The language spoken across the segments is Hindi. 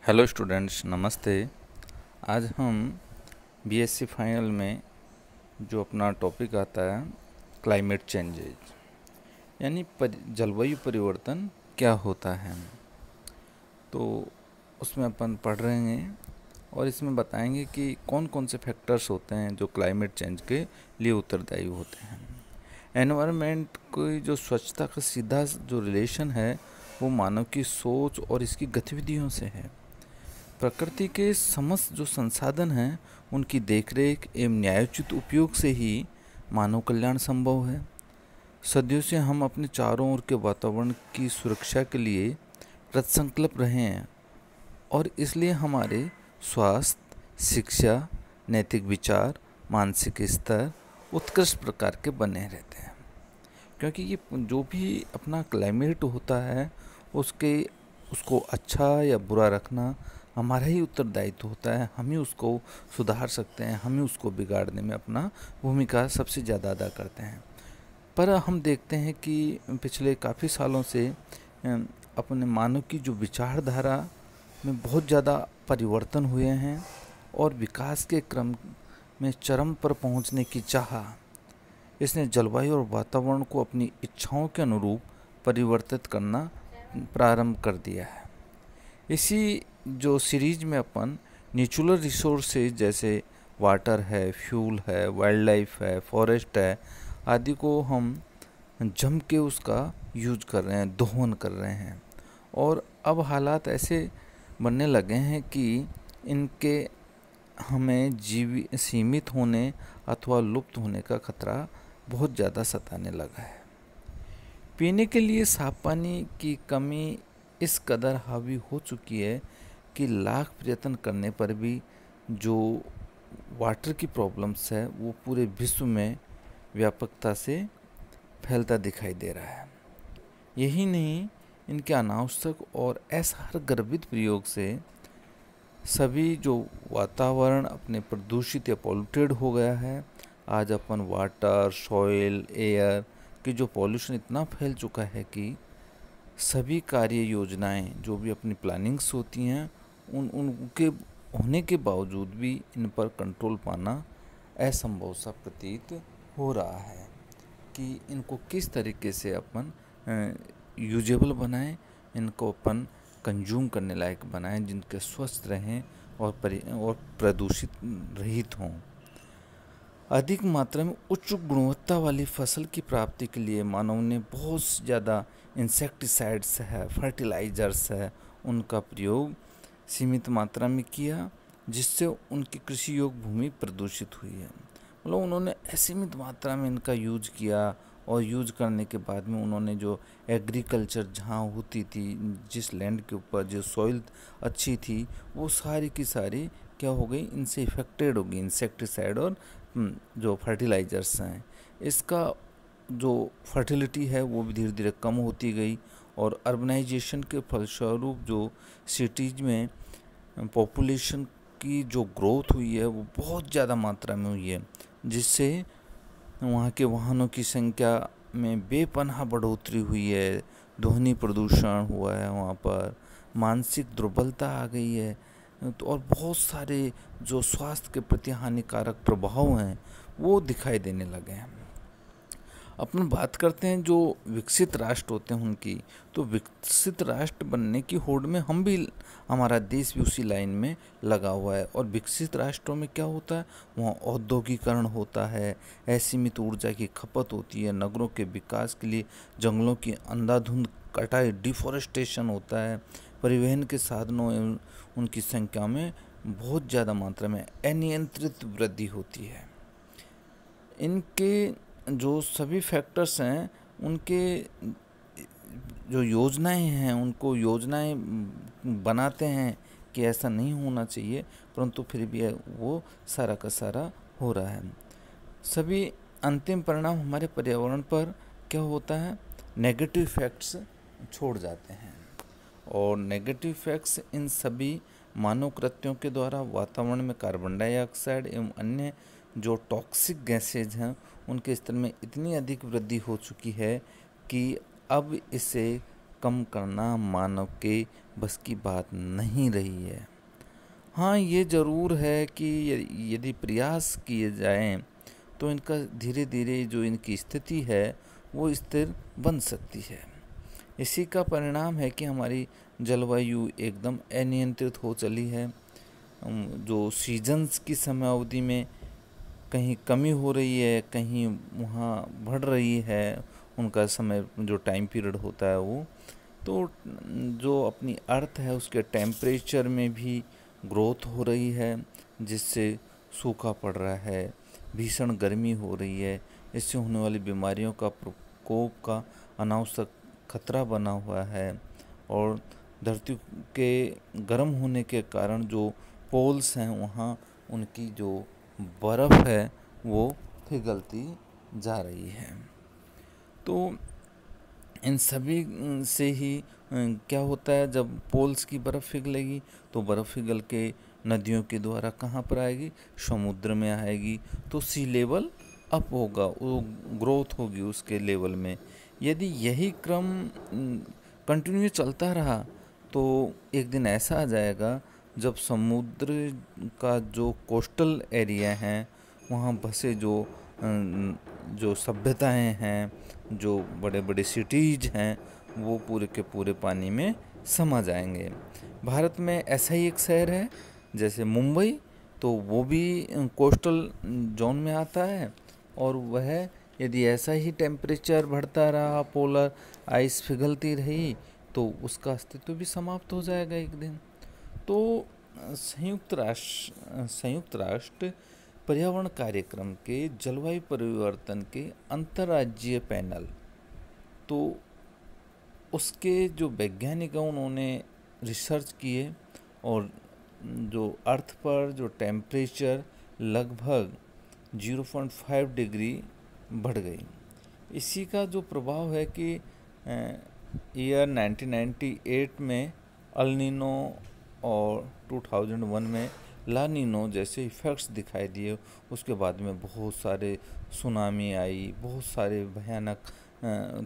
हेलो स्टूडेंट्स, नमस्ते। आज हम बीएससी फाइनल में जो अपना टॉपिक आता है क्लाइमेट चेंजेज यानी जलवायु परिवर्तन क्या होता है, तो उसमें अपन पढ़ रहे हैं और इसमें बताएंगे कि कौन कौन से फैक्टर्स होते हैं जो क्लाइमेट चेंज के लिए उत्तरदायी होते हैं। एनवायरनमेंट की जो स्वच्छता का सीधा जो रिलेशन है वो मानव की सोच और इसकी गतिविधियों से है। प्रकृति के समस्त जो संसाधन हैं उनकी देखरेख एवं न्यायोचित उपयोग से ही मानव कल्याण संभव है। सदियों से हम अपने चारों ओर के वातावरण की सुरक्षा के लिए कृत संकल्प रहे हैं और इसलिए हमारे स्वास्थ्य, शिक्षा, नैतिक विचार, मानसिक स्तर उत्कृष्ट प्रकार के बने रहते हैं। क्योंकि ये जो भी अपना क्लाइमेट होता है उसको अच्छा या बुरा रखना हमारा ही उत्तरदायित्व होता है। हम ही उसको सुधार सकते हैं, हम ही उसको बिगाड़ने में अपना भूमिका सबसे ज़्यादा अदा करते हैं। पर हम देखते हैं कि पिछले काफ़ी सालों से अपने मानव की जो विचारधारा में बहुत ज़्यादा परिवर्तन हुए हैं और विकास के क्रम में चरम पर पहुंचने की चाह इसने जलवायु और वातावरण को अपनी इच्छाओं के अनुरूप परिवर्तित करना प्रारंभ कर दिया है। इसी जो सीरीज में अपन नेचुरल रिसोर्सेज जैसे वाटर है, फ्यूल है, वाइल्ड लाइफ है, फॉरेस्ट है आदि को हम जम के उसका यूज कर रहे हैं, दोहन कर रहे हैं। और अब हालात ऐसे बनने लगे हैं कि इनके हमें सीमित होने अथवा लुप्त होने का खतरा बहुत ज़्यादा सताने लगा है। पीने के लिए साफ पानी की कमी इस कदर हावी हो चुकी है कि लाख प्रयत्न करने पर भी जो वाटर की प्रॉब्लम्स है वो पूरे विश्व में व्यापकता से फैलता दिखाई दे रहा है। यही नहीं, इनके अनावश्यक और असहर गर्भित प्रयोग से सभी जो वातावरण अपने प्रदूषित या पॉल्यूटेड हो गया है। आज अपन वाटर, सॉइल, एयर की जो पॉल्यूशन इतना फैल चुका है कि सभी कार्य योजनाएं जो भी अपनी प्लानिंग्स होती हैं उनके होने के बावजूद भी इन पर कंट्रोल पाना असंभव सा प्रतीत हो रहा है कि इनको किस तरीके से अपन यूजेबल बनाएं, इनको अपन कंज्यूम करने लायक बनाएं जिनके स्वस्थ रहें और प्रदूषित रहित हों। अधिक मात्रा में उच्च गुणवत्ता वाली फसल की प्राप्ति के लिए मानव ने बहुत ज़्यादा इंसेक्टिसाइड्स है, फर्टिलाइजर्स है, उनका प्रयोग सीमित मात्रा में किया जिससे उनकी कृषि योग्य भूमि प्रदूषित हुई है। मतलब उन्होंने असीमित मात्रा में इनका यूज किया और यूज करने के बाद में उन्होंने जो एग्रीकल्चर जहाँ होती थी, जिस लैंड के ऊपर जो सॉइल अच्छी थी वो सारी की सारी क्या हो गई, इनसे इफेक्टेड हो गई। इंसेक्टिसाइड और जो फर्टिलाइजर्स हैं इसका जो फर्टिलिटी है वो भी धीरे धीरे कम होती गई और अर्बनाइजेशन के फलस्वरूप जो सिटीज़ में पॉपुलेशन की जो ग्रोथ हुई है वो बहुत ज़्यादा मात्रा में हुई है, जिससे वहाँ के वाहनों की संख्या में बेपनाह बढ़ोतरी हुई है, ध्वनि प्रदूषण हुआ है, वहाँ पर मानसिक दुर्बलता आ गई है, तो और बहुत सारे जो स्वास्थ्य के प्रति हानिकारक प्रभाव हैं वो दिखाई देने लगे हैं। अपन बात करते हैं जो विकसित राष्ट्र होते हैं उनकी, तो विकसित राष्ट्र बनने की होड़ में हमारा देश भी उसी लाइन में लगा हुआ है। और विकसित राष्ट्रों में क्या होता है, वहाँ औद्योगिकरण होता है, असीमित ऊर्जा की खपत होती है, नगरों के विकास के लिए जंगलों की अंधाधुंध कटाई, डिफॉरेस्टेशन होता है, परिवहन के साधनों एवं उनकी संख्या में बहुत ज़्यादा मात्रा में अनियंत्रित वृद्धि होती है। इनके जो सभी फैक्टर्स हैं उनके जो योजनाएं हैं उनको योजनाएं बनाते हैं कि ऐसा नहीं होना चाहिए, परंतु फिर भी वो सारा का सारा हो रहा है। सभी अंतिम परिणाम हमारे पर्यावरण पर क्या होता है, नेगेटिव इफेक्ट्स छोड़ जाते हैं। और नेगेटिव इफेक्ट्स इन सभी मानव कृत्यों के द्वारा वातावरण में कार्बन डाइऑक्साइड एवं अन्य जो टॉक्सिक गैसेज हैं उनके स्तर में इतनी अधिक वृद्धि हो चुकी है कि अब इसे कम करना मानव के बस की बात नहीं रही है। हाँ, ये ज़रूर है कि यदि प्रयास किए जाएं तो इनका धीरे धीरे जो इनकी स्थिति है वो स्थिर बन सकती है। इसी का परिणाम है कि हमारी जलवायु एकदम अनियंत्रित हो चली है। जो सीजन्स की समयावधि में कहीं कमी हो रही है, कहीं वहाँ बढ़ रही है, उनका समय जो टाइम पीरियड होता है वो, तो जो अपनी अर्थ है उसके टेम्परेचर में भी ग्रोथ हो रही है, जिससे सूखा पड़ रहा है, भीषण गर्मी हो रही है। इससे होने वाली बीमारियों का प्रकोप का अनावश्यक खतरा बना हुआ है। और धरती के गर्म होने के कारण जो पोल्स हैं वहाँ उनकी जो बर्फ़ है वो पिघलती जा रही है। तो इन सभी से ही क्या होता है, जब पोल्स की बर्फ़ पिघलेगी तो बर्फ़ पिघल के नदियों के द्वारा कहाँ पर आएगी, समुद्र में आएगी। तो सी लेवल अप होगा, वो ग्रोथ होगी उसके लेवल में। यदि यही क्रम कंटिन्यू चलता रहा तो एक दिन ऐसा आ जाएगा जब समुद्र का जो कोस्टल एरिया हैं वहाँ बसे जो सभ्यताएं हैं, जो बड़े बड़े सिटीज़ हैं, वो पूरे के पूरे पानी में समा जाएंगे। भारत में ऐसा ही एक शहर है जैसे मुंबई, तो वो भी कोस्टल जोन में आता है। और वह यदि ऐसा ही टेम्परेचर बढ़ता रहा, पोलर आइस पिघलती रही, तो उसका अस्तित्व भी समाप्त हो जाएगा एक दिन। तो संयुक्त राष्ट्र पर्यावरण कार्यक्रम के जलवायु परिवर्तन के अंतर्राज्यीय पैनल, तो उसके जो वैज्ञानिक हैं उन्होंने रिसर्च किए और जो अर्थ पर जो टेम्परेचर लगभग 0.5 डिग्री बढ़ गई। इसी का जो प्रभाव है कि ईयर 1998 में अल नीनो और 2001 में ला नीनो जैसे इफ़ेक्ट्स दिखाई दिए। उसके बाद में बहुत सारे सुनामी आई, बहुत सारे भयानक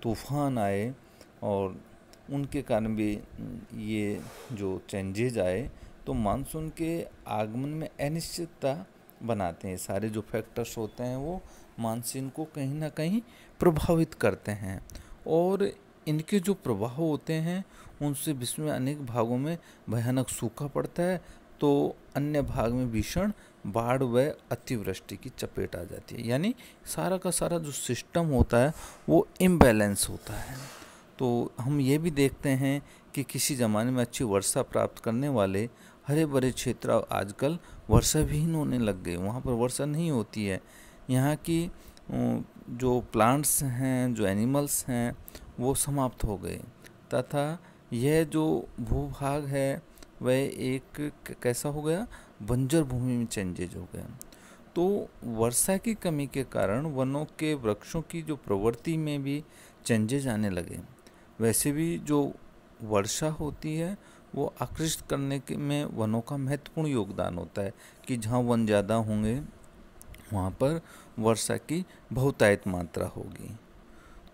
तूफ़ान आए और उनके कारण भी ये जो चेंजेज आए, तो मानसून के आगमन में अनिश्चितता बनाते हैं। सारे जो फैक्टर्स होते हैं वो मानसून को कहीं ना कहीं प्रभावित करते हैं और इनके जो प्रभाव होते हैं उनसे विश्व में अनेक भागों में भयानक सूखा पड़ता है, तो अन्य भाग में भीषण बाढ़ व अतिवृष्टि की चपेट आ जाती है। यानी सारा का सारा जो सिस्टम होता है वो इम्बैलेंस होता है। तो हम ये भी देखते हैं कि किसी ज़माने में अच्छी वर्षा प्राप्त करने वाले हरे भरे क्षेत्र आजकल वर्षा विहीन होने लग गए, वहाँ पर वर्षा नहीं होती है। यहाँ की जो प्लांट्स हैं, जो एनिमल्स हैं, वो समाप्त हो गए तथा यह जो भूभाग है वह एक कैसा हो गया, बंजर भूमि में चेंजेज हो गया। तो वर्षा की कमी के कारण वनों के वृक्षों की जो प्रवृत्ति में भी चेंजेज आने लगे। वैसे भी जो वर्षा होती है वो आकृष्ट करने के में वनों का महत्वपूर्ण योगदान होता है कि जहाँ वन ज़्यादा होंगे वहाँ पर वर्षा की बहुतायत मात्रा होगी।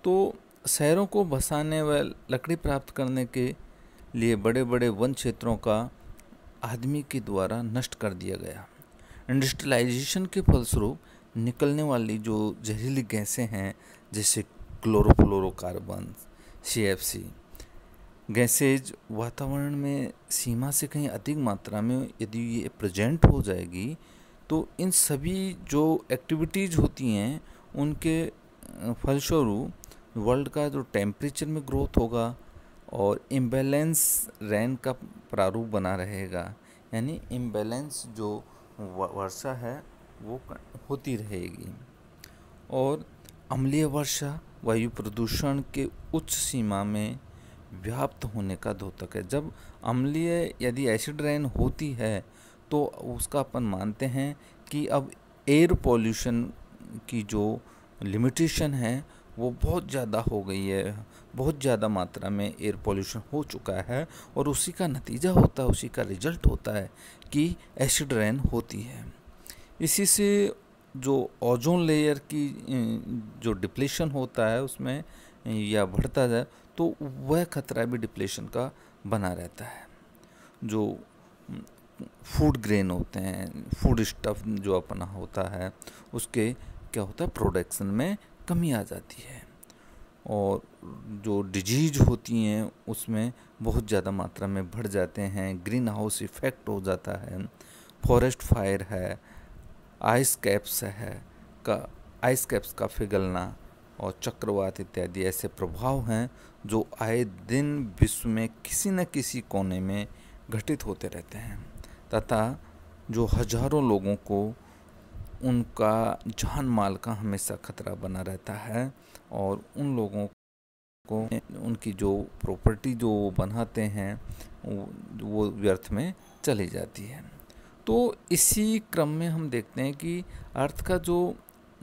तो शहरों को बसाने व लकड़ी प्राप्त करने के लिए बड़े बड़े वन क्षेत्रों का आदमी के द्वारा नष्ट कर दिया गया। इंडस्ट्रियलाइजेशन के फलस्वरूप निकलने वाली जो जहरीली गैसें हैं जैसे क्लोरोफ्लोरोकार्बन, CFC गैसेज वातावरण में सीमा से कहीं अधिक मात्रा में यदि ये प्रेजेंट हो जाएगी तो इन सभी जो एक्टिविटीज़ होती हैं उनके फलस्वरूप वर्ल्ड का जो टेम्परेचर में ग्रोथ होगा और इम्बैलेंस रेन का प्रारूप बना रहेगा। यानी इम्बैलेंस जो वर्षा है वो होती रहेगी और अम्लीय वर्षा वायु प्रदूषण के उच्च सीमा में व्याप्त होने का द्योतक है। जब अम्लीय यदि एसिड रेन होती है तो उसका अपन मानते हैं कि अब एयर पॉल्यूशन की जो लिमिटेशन है वो बहुत ज़्यादा हो गई है, बहुत ज़्यादा मात्रा में एयर पॉल्यूशन हो चुका है और उसी का नतीजा होता है, उसी का रिजल्ट होता है कि एसिड रेन होती है। इसी से जो ओजोन लेयर की जो डिप्लीशन होता है उसमें या बढ़ता जाए तो वह खतरा भी डिप्लेशन का बना रहता है। जो फूड ग्रेन होते हैं, फूड स्टफ जो अपना होता है, उसके क्या होता है, प्रोडक्शन में कमी आ जाती है और जो डिजीज होती हैं उसमें बहुत ज़्यादा मात्रा में बढ़ जाते हैं। ग्रीन हाउस इफेक्ट हो जाता है, फॉरेस्ट फायर है, आइस कैप्स है का आइस कैप्स का पिघलना और चक्रवात इत्यादि ऐसे प्रभाव हैं जो आए दिन विश्व में किसी न किसी कोने में घटित होते रहते हैं तथा जो हजारों लोगों को उनका जान माल का हमेशा खतरा बना रहता है और उन लोगों को उनकी जो प्रॉपर्टी जो वो बनाते हैं वो व्यर्थ में चली जाती है। तो इसी क्रम में हम देखते हैं कि अर्थ का जो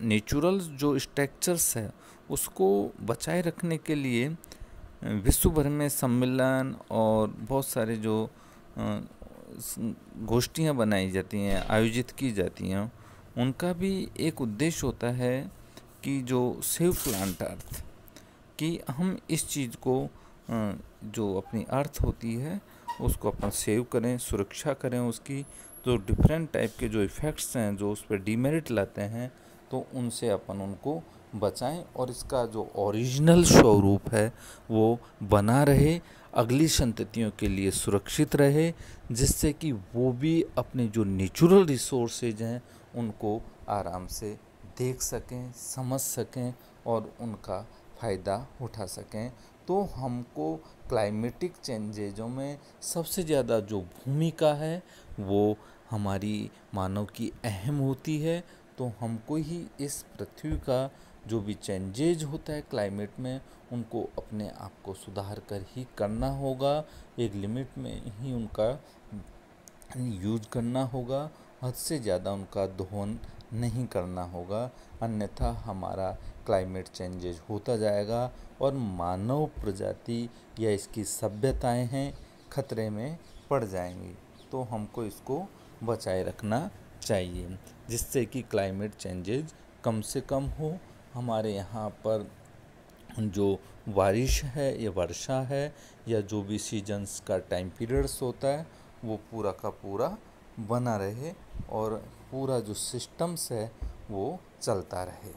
नेचुरल जो स्ट्रक्चर्स है उसको बचाए रखने के लिए विश्व भर में सम्मेलन और बहुत सारे जो गोष्ठियाँ बनाई जाती हैं, आयोजित की जाती हैं, उनका भी एक उद्देश्य होता है कि जो सेव प्लांट अर्थ, कि हम इस चीज़ को जो अपनी अर्थ होती है उसको अपन सेव करें, सुरक्षा करें उसकी। जो डिफरेंट टाइप के जो इफ़ेक्ट्स हैं जो उस पर डीमेरिट लाते हैं तो उनसे अपन उनको बचाएं और इसका जो ओरिजिनल स्वरूप है वो बना रहे, अगली संततियों के लिए सुरक्षित रहे, जिससे कि वो भी अपने जो नेचुरल रिसोर्सेज हैं उनको आराम से देख सकें, समझ सकें और उनका फ़ायदा उठा सकें। तो हमको क्लाइमेटिक चेंजेजों में सबसे ज़्यादा जो भूमिका है वो हमारी मानव की अहम होती है। तो हमको ही इस पृथ्वी का जो भी चेंजेज होता है क्लाइमेट में उनको अपने आप को सुधार कर ही करना होगा, एक लिमिट में ही उनका यूज करना होगा, हद से ज़्यादा उनका दोहन नहीं करना होगा, अन्यथा हमारा क्लाइमेट चेंजेज होता जाएगा और मानव प्रजाति या इसकी सभ्यताएं हैं खतरे में पड़ जाएंगी। तो हमको इसको बचाए रखना चाहिए जिससे कि क्लाइमेट चेंजेज कम से कम हो। हमारे यहाँ पर जो बारिश है या वर्षा है या जो भी सीजन्स का टाइम पीरियड्स होता है वो पूरा का पूरा बना रहे और पूरा जो सिस्टम्स है वो चलता रहे।